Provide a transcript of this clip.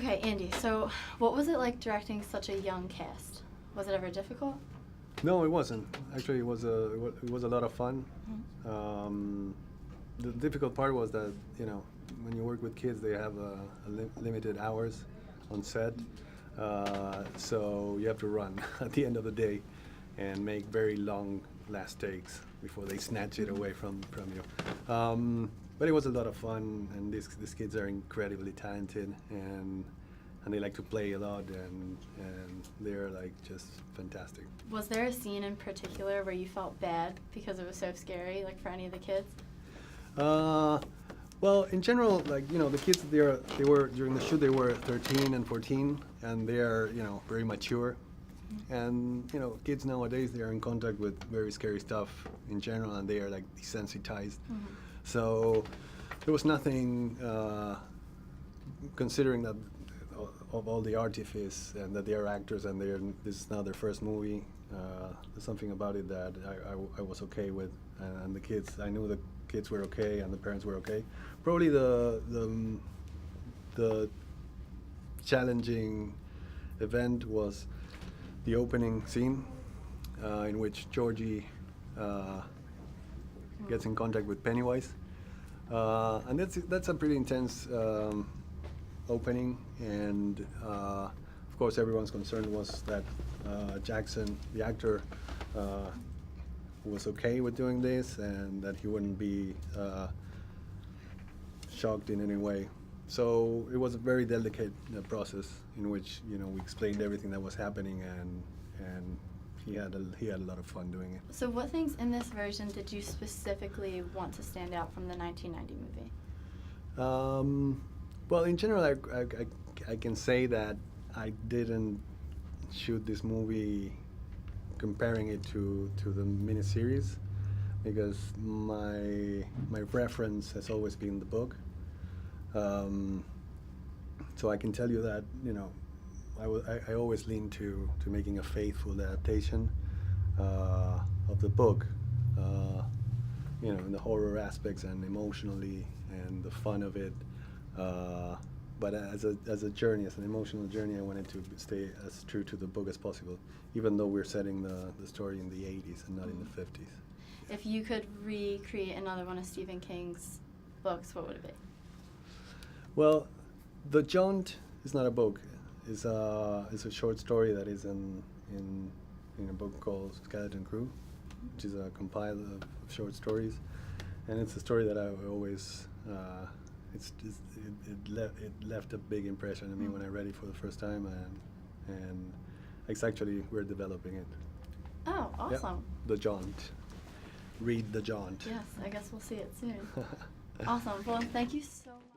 Okay, Andy, so what was it like directing such a young cast? Was it ever difficult? No, it wasn't. Actually, it was a lot of fun. Mhm. The difficult part was that when you work with kids, they have limited hours on set, so you have to run at the end of the day and make very long last takes before they snatch it away from you. But it was a lot of fun, and these kids are incredibly talented, and they like to play a lot, and they're like just fantastic. Was there a scene in particular where you felt bad because it was so scary, like for any of the kids? Well, in general, like the kids, they were during the shoot they were 13 and 14, and they are very mature, and kids nowadays they are in contact with very scary stuff in general, and they are like desensitized. So there was nothing, considering that of all the artifice and that they are actors and this is now their first movie. There's something about it that I was okay with, and the kids, I knew the kids were okay and the parents were okay. Probably the challenging event was the opening scene, in which Georgie gets in contact with Pennywise, and that's a pretty intense opening, and of course everyone's concern was that Jackson, the actor, was okay with doing this and that he wouldn't be shocked in any way. So it was a very delicate process in which we explained everything that was happening, and he had a lot of fun doing it. So what things in this version did you specifically want to stand out from the 1990 movie? Well, in general, I can say that I didn't shoot this movie comparing it to the miniseries, because my reference has always been the book. So I can tell you that I always lean to making a faithful adaptation of the book, in the horror aspects and emotionally and the fun of it. But as a journey, as an emotional journey, I wanted to stay as true to the book as possible, even though we're setting the story in the 80s and not in the 50s. If you could recreate another one of Stephen King's books, what would it be? Well, The Jaunt is not a book. It's a short story that is in a book called Skeleton Crew, which is a compile of short stories, and it's a story that I always it left a big impression on me when I read it for the first time, and it's actually, we're developing it. Oh, awesome. Yeah, The Jaunt. Read The Jaunt. Yes, I guess we'll see it soon. Awesome. Well, thank you so much.